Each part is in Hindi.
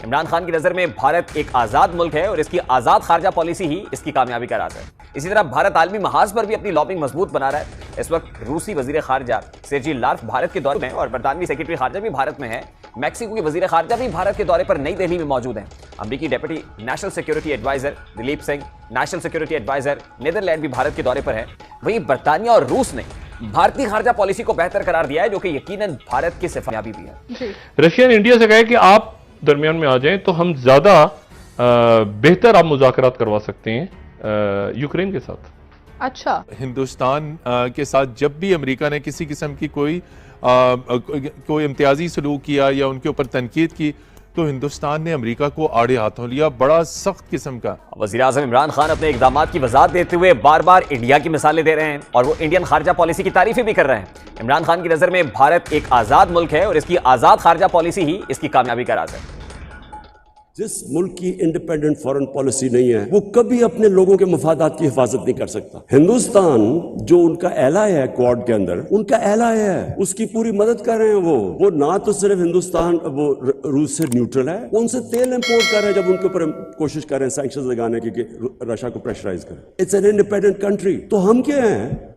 इमरान खान की नजर में भारत एक आजाद मुल्क है और इसकी आजाद खारजा पॉलिसी ही इसकी कामयाबी का राज है। इसी तरह भारत आलमी महाज पर भी अपनी लॉबिंग मजबूत बना रहा है। इस वक्त रूसी वजीर खारजा सेर्जी लार्फ भारत के दौरे में और बरतानवी सेक्रेटरी खारजा भी भारत में है। मैक्सिको के वजीर खारजा भी भारत के दौरे पर नई दिल्ली में मौजूद हैं। अमरीकी deputy national security adviser Daleep Singh, national security adviser Netherlands भी भारत के दौरे पर है। वहीं बरतानिया और रूस ने भारतीय खारजा पॉलिसी को बेहतर करार दिया है, जो कि यकीनन भारत की सिफारियाबी भी है। रशिया ने इंडिया से कहा है कि आप दरमियान में आ जाएं तो हम ज्यादा बेहतर आप मुज़ाकरात करवा सकते हैं यूक्रेन के साथ। अच्छा, हिंदुस्तान के साथ जब भी अमेरिका ने किसी किस्म की कोई इम्तियाजी सलूक किया या उनके ऊपर तनकीद की तो हिंदुस्तान ने अमेरिका को आड़े हाथों लिया, बड़ा सख्त किस्म का। वज़ीर आज़म इमरान खान अपने इक़दामात की वज़ाहत देते हुए बार बार इंडिया की मिसालें दे रहे हैं और वो इंडियन खारजा पॉलिसी की तारीफें भी कर रहे हैं। इमरान खान की नज़र में भारत एक आज़ाद मुल्क है और इसकी आज़ाद खारजा पॉलिसी ही इसकी कामयाबी का राज है। जिस मुल्क की इंडिपेंडेंट फॉरेन पॉलिसी नहीं है वो कभी अपने लोगों के मफादात की हिफाजत नहीं कर सकता। हिंदुस्तान जो उनका एलाय है क्वाड के अंदर, उनका एलाय है, उसकी पूरी मदद कर रहे हैं। वो ना तो सिर्फ हिंदुस्तान वो रूस से न्यूट्रल है, वो उनसे तेल इंपोर्ट कर रहे हैं जब उनके ऊपर कोशिश कर रहे हैं सैंक्शंस लगाने की कि रशिया को प्रेशराइज करें। It's an independent country. तो हम क्या हैं?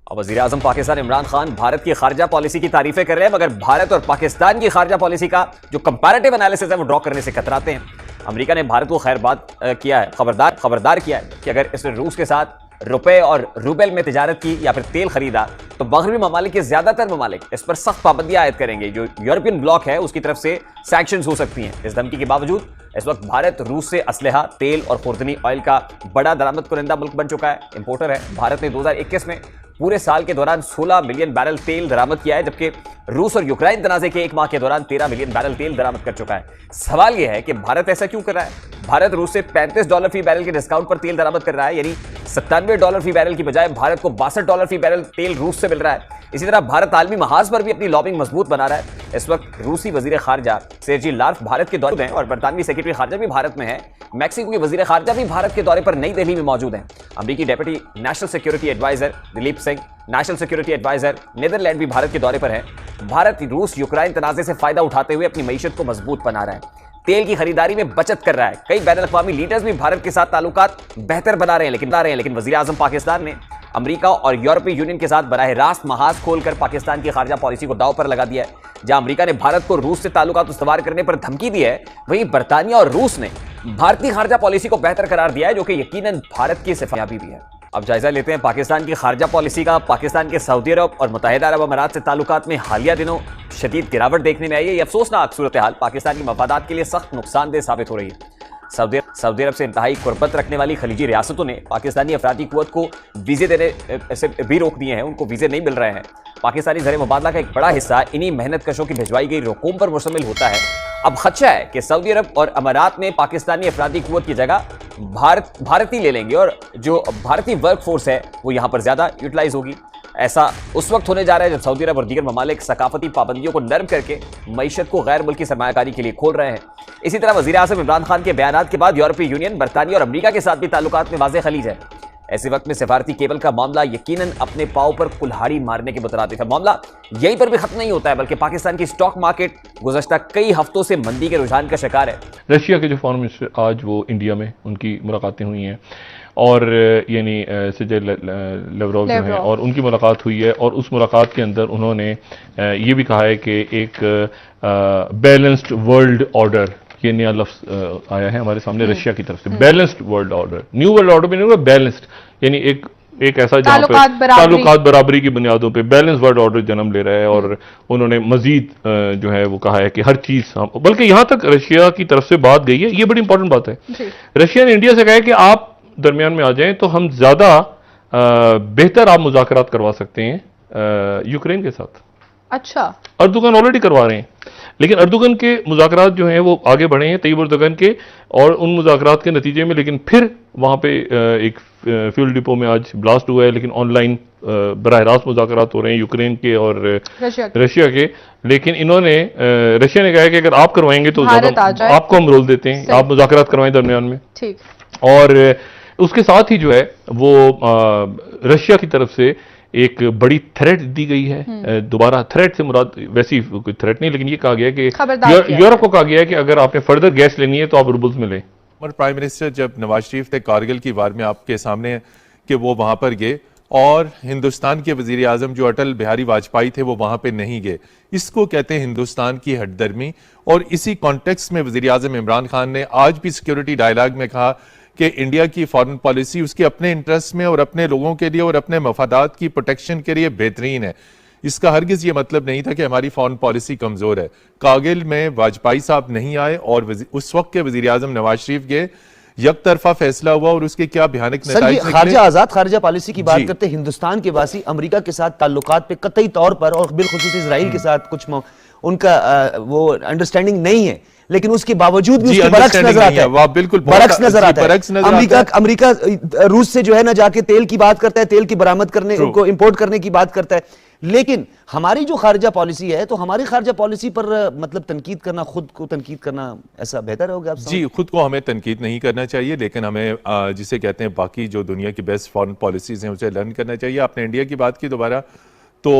वज़ीर आज़म पाकिस्तान इमरान खान भारत की खारजा पॉलिसी की तारीफें कर रहे हैं, मगर भारत और पाकिस्तान की खारजा पॉलिसी का जो कंपैरेटिव एनालिसिस है वो ड्रॉ करने से कतराते हैं। अमेरिका ने भारत को खबरदार किया है कि अगर इसने रूस के साथ रुपए और रूबेल में तिजारत की या फिर तेल खरीदा तो मगरबी ममालिक के ज्यादातर ममालिक इस पर सख्त पाबंदियां आयद करेंगे। जो यूरोपियन ब्लॉक है उसकी तरफ से सैंक्शंस हो सकती हैं। इस धमकी के बावजूद इस वक्त भारत रूस से असलहा, तेल और खुर्दनी ऑयल का बड़ा दरामद कुनिंदा मुल्क बन चुका है, इंपोर्टर है। भारत ने 2021 में पूरे साल के दौरान 16 मिलियन बैरल तेल दरामद किया है, जबकि रूस और यूक्रेन तनाज़े के एक माह के दौरान 13 मिलियन बैरल तेल दरामद कर चुका है। सवाल यह है कि भारत ऐसा क्यों कर रहा है? भारत रूस से $35 फी बैरल के डिस्काउंट पर तेल दरामद कर रहा है, यानी $97 फी बैरल की बजाय भारत को $62 फी बैरल तेल रूस से मिल रहा है। इसी तरह भारत आलमी महाज पर भी अपनी लॉबिंग मजबूत बना रहा है। इस वक्त रूसी वजीर खारजा सेर्जी लार्फ भारत के दौरे में और बरतानवी सेक्रेटरी खारजा भी भारत में है। मैक्सिको के वजीर खारजा भी भारत के दौरे पर नई दिल्ली में मौजूद हैं। अमरीकी deputy national security adviser Daleep Singh, national security adviser Netherlands भी भारत के दौरे पर है। भारत रूस यूक्रेन तनाज़े से फायदा उठाते हुए अपनी मईशत को मजबूत बना रहा है, तेल की खरीदारी में बचत कर रहा है। कई बैनुल अक़वामी लीडर्स भी भारत के साथ ताल्लुकात बेहतर बना रहे हैं, लेकिन वज़ीर आज़म पाकिस्तान ने अमेरिका और यूरोपीय यूनियन के साथ बराह रास्त महाज खोलकर पाकिस्तान की खारजा पॉलिसी को दांव पर लगा दिया है। जहां अमेरिका ने भारत को रूस से ताल्लुकात उस्तवार करने पर धमकी दी है, वहीं बरतानिया और रूस ने भारतीय खारजा पॉलिसी को बेहतर करार दिया है, जो कि यकीनन भारत की सिफारियाबी भी है। अब जायजा लेते हैं पाकिस्तान की खारजा पॉलिसी का। पाकिस्तान के सऊदी अरब और मुत्तहिदा अरब अमारात से ताल्लुकात में हालिया दिनों शदीद गिरावट देखने में आई है। यह अफसोसनाक सूरत हाल पाकिस्तान की मफादात के लिए सख्त नुकसानदेह साबित हो रही है। सऊदी अरब से इंतहाई कुर्बत रखने वाली खलीजी रियासतों ने पाकिस्तानी अफरादी कुव्वत को वीज़े देने से भी रोक दिए हैं, उनको वीज़े नहीं मिल रहे हैं। पाकिस्तानी ज़र मुबादला का एक बड़ा हिस्सा इन्हीं मेहनत कशों की भिजवाई गई रकूम पर मुश्तमिल होता है। अब खदशा है कि सऊदी अरब और अमारात में पाकिस्तानी अफरादी कुव्वत की जगह भारतीय ले लेंगे और जो भारतीय वर्क फोर्स है वो यहाँ पर ज़्यादा यूटिलाइज होगी। ऐसा उस वक्त होने जा रहा है जब सऊदी अरब और दीगर ममालिक सकाफती पाबंदियों को नरम करके मईशत को गैर मुल्की सरमायाकारी के लिए खोल रहे हैं। इसी तरह वज़ीर आज़म इमरान खान के बयानात के बाद यूरोपीय यूनियन, बरतानिया और अमेरिका के साथ भी ताल्लुकात में वाज़ेह खलीज है। ऐसे वक्त में सिफारती केबल का मामला यकीनन अपने पाँव पर कुल्हाड़ी मारने के मुतरादिफ है। मामला यहीं पर भी खत्म नहीं होता है, बल्कि पाकिस्तान की स्टॉक मार्केट गुज़श्ता कई हफ्तों से मंदी के रुझान का शिकार है। रशिया के जो फॉरेन मिनिस्टर आज वो इंडिया में उनकी मुलाकातें हुई हैं और यानी सर्जेई लावरोव जो हैं और उनकी मुलाकात हुई है और उस मुलाकात के अंदर उन्होंने ये भी कहा है कि एक बैलेंस्ड वर्ल्ड ऑर्डर, ये नया लफ्ज़ आया है हमारे सामने रशिया की तरफ से, balanced world order. New world order भी नहीं होगा, बैलेंस्ड यानी एक ऐसा जहाँ पे ताल्लुकात बराबरी की बुनियादों पे बैलेंस वर्ल्ड ऑर्डर जन्म ले रहा है। और उन्होंने मजीद जो है वो कहा है कि हर चीज़, बल्कि यहाँ तक रशिया की तरफ से बात गई है, ये बड़ी इंपॉर्टेंट बात है। रशिया ने इंडिया से कहा है कि आप दरमियान में आ जाएं तो हम ज़्यादा बेहतर आप मुज़ाकरात करवा सकते हैं यूक्रेन के साथ। अच्छा, अर्दोगन ऑलरेडी करवा रहे हैं, लेकिन अर्दोगन के मुज़ाकरात जो हैं वो आगे बढ़े हैं तैयब अर्दोगन के, और उन मुज़ाकरात के नतीजे में लेकिन फिर वहाँ पे एक फ्यूल डिपो में आज ब्लास्ट हुआ है, लेकिन ऑनलाइन बराह रास्त मुज़ाकरात हो रहे हैं यूक्रेन के और रशिया के। लेकिन इन्होंने रशिया ने कहा है कि अगर आप करवाएंगे तो आपको हम रोल देते हैं, आप मुज़ाकरात करवाएं दरमियान में। ठीक। और उसके साथ ही जो है वो रशिया की तरफ से एक बड़ी थ्रेट दी गई है। दोबारा थ्रेट से मुराद वैसी कोई थ्रेट नहीं, लेकिन ये कहा गया कि यूरोप को कहा गया है कि अगर आपने फर्दर गैस लेनी है तो आप रूबल्स में लें। और प्राइम मिनिस्टर जब नवाज शरीफ थे कारगिल की वार में आपके सामने कि वो वहां पर गए और हिंदुस्तान के वजीर आजम जो अटल बिहारी वाजपेयी थे वो वहां पे नहीं गए, इसको कहते हैं हिंदुस्तान की हटदर्मी। और इसी कॉन्टेक्स्ट में वजीर आजम इमरान खान ने आज भी सिक्योरिटी डायलॉग में कहा कि इंडिया की फॉरेन पॉलिसी उसके अपने इंटरेस्ट में और अपने लोगों के लिए और अपने मफादात की प्रोटेक्शन के लिए बेहतरीन है। इसका हरगिज ये मतलब नहीं था कि हमारी फॉरेन पॉलिसी कमजोर है। कारगिल में वाजपेयी साहब नहीं आए और उस वक्त के वजीर आजम नवाज शरीफ गए, एक तरफा फैसला हुआ और उसके क्या भयानक नतीजे निकले। खारजा आजाद खारजा पॉलिसी की बात करते हैं, हिंदुस्तान के वासी अमेरिका के साथ ताल्लुकात पे कतई तौर पर और बिलखुसूस इजराइल के साथ कुछ उनका वो अंडरस्टैंडिंग नहीं है, लेकिन उसके बावजूद भी उसके बरक्स नजर आता है। बिल्कुल बरक्स नजर आता है। अमेरिका रूस से जो है ना जाके तेल की बात करता है, तेल की बरामद करने उनको इंपोर्ट करने की बात करता है, लेकिन हमारी जो खारजा पॉलिसी है तो हमारी खारजा पॉलिसी पर मतलब तनकीद करना, खुद को तनकीद करना ऐसा बेहतर होगा? आप जी, खुद को हमें तनकीद नहीं करना चाहिए, लेकिन हमें जिसे कहते हैं बाकी जो दुनिया की बेस्ट फॉरेन पॉलिसीज हैं उसे लर्न करना चाहिए। आपने इंडिया की बात की दोबारा, तो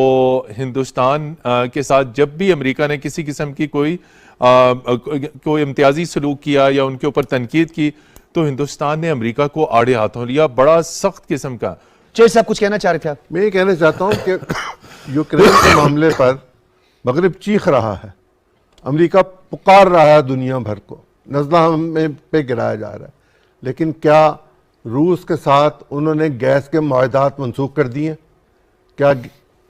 हिंदुस्तान के साथ जब भी अमेरिका ने किसी किस्म की कोई इम्तियाजी सलूक किया या उनके ऊपर तनकीद की तो हिंदुस्तान ने अमेरिका को आड़े हाथों लिया, बड़ा सख्त किस्म का। चेर साहब कुछ कहना चाह रहे थे आप? मैं ये कहना चाहता हूं कि यूक्रेन के मामले पर मगरिब चीख रहा है, अमेरिका पुकार रहा है दुनिया भर को, नज़ला में पे गिराया जा रहा है, लेकिन क्या रूस के साथ उन्होंने गैस के मुआहदात मनसूख कर दिए? क्या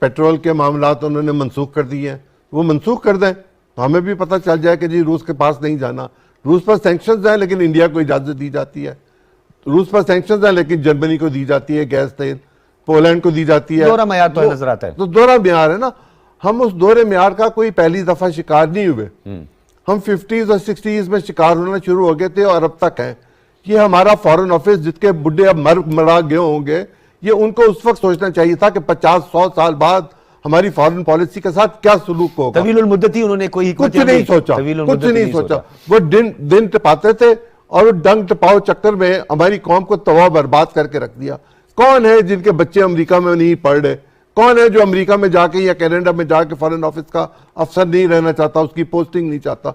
पेट्रोल के मामलात उन्होंने मनसूख कर दिए हैं? वो मनसूख कर दें तो हमें भी पता चल जाए कि जी रूस के पास नहीं जाना। रूस पर सैंक्शंस हैं लेकिन इंडिया को इजाज़त दी जाती है, रूस पर सैंक्शंस हैं लेकिन जर्मनी को दी जाती है गैस तेल, पोलैंड को दी जाती है। दोहरा म्यार तो नजर आता है। तो दोहरा म्यार है ना, हम उस दोहरे म्यार का कोई पहली दफा शिकार नहीं हुए। हम 50s और 60s में शिकार होना शुरू हो गए थे और अब तक हैं। ये हमारा फॉरेन ऑफिस जिसके बुढ़े अब मरा गए होंगे, ये उनको उस वक्त सोचना चाहिए था कि 50-100 साल बाद हमारी फॉरेन पॉलिसी के साथ क्या सलूक होगा। तवीलुल मुद्दती उन्होंने कुछ नहीं सोचा, वो दिन टिपाते थे और डंग टपाओ चक्कर में हमारी कौम को तबाह बर्बाद करके रख दिया। कौन है जिनके बच्चे अमेरिका में नहीं पढ़ रहे? कौन है जो अमेरिका में जाके या कनाडा में जाके फॉरेन ऑफिस का अफसर नहीं रहना चाहता, उसकी पोस्टिंग नहीं चाहता?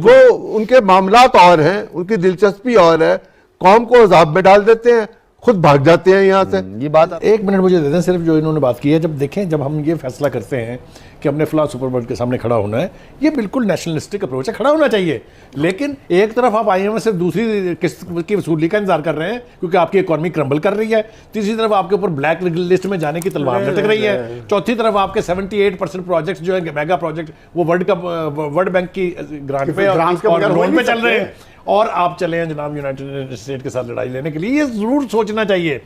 वो उनके मामलात और हैं, उनकी दिलचस्पी और है, कौम को अजाब में डाल देते हैं, खुद भाग जाते हैं यहाँ से। ये बात एक मिनट मुझे दे दें सिर्फ, जो इन्होंने बात की है। जब देखें, जब हम ये फैसला करते हैं कि हमने फलां सुपरवर्ल्ड के सामने खड़ा होना है, ये बिल्कुल नेशनलिस्टिक अप्रोच है, खड़ा होना चाहिए। लेकिन एक तरफ आप IMF से दूसरी किस्त की वसूली का इंतजार कर रहे हैं क्योंकि आपकी इकॉनमी क्रम्बल कर रही है, तीसरी तरफ आपके ऊपर ब्लैक लिस्ट में जाने की तलवार लटक रही है, चौथी तरफ आपके 78% प्रोजेक्ट जो है मेगा प्रोजेक्ट वो वर्ल्ड बैंक की ग्रांट पे और लोन पे चल रहे हैं, और आप चले हैं जनाब यूनाइटेड स्टेट के साथ लड़ाई लेने के लिए। ये जरूर सोचना चाहिए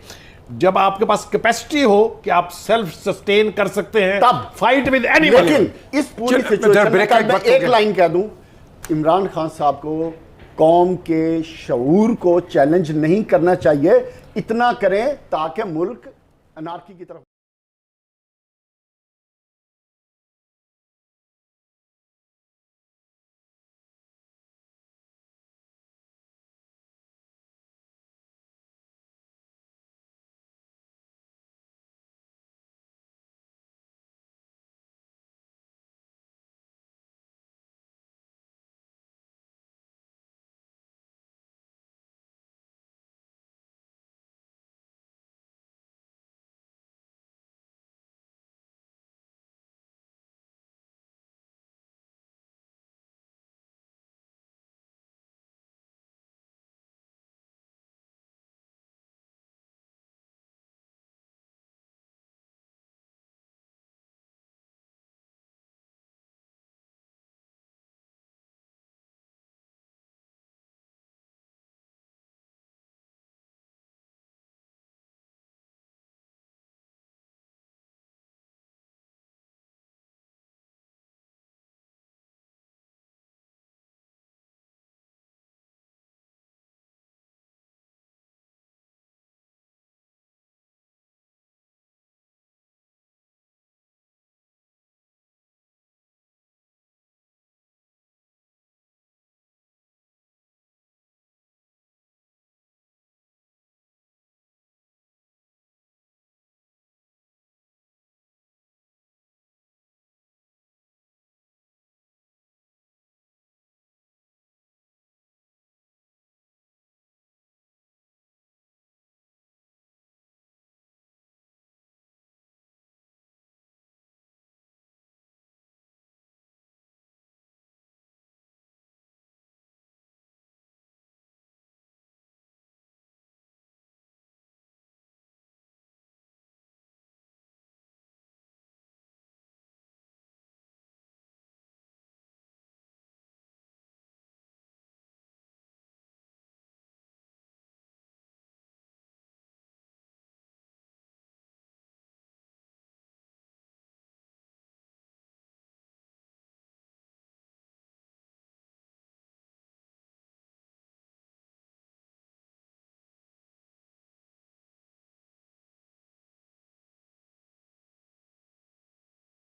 जब आपके पास कैपेसिटी हो कि आप सेल्फ सस्टेन कर सकते हैं, तब फाइट विद एनीवन। लेकिन इस पूरी सिचुएशन में मैं एक लाइन कह दूं, इमरान खान साहब को कौम के शऊर को चैलेंज नहीं करना चाहिए, इतना करें ताकि मुल्क अनार्की की तरफ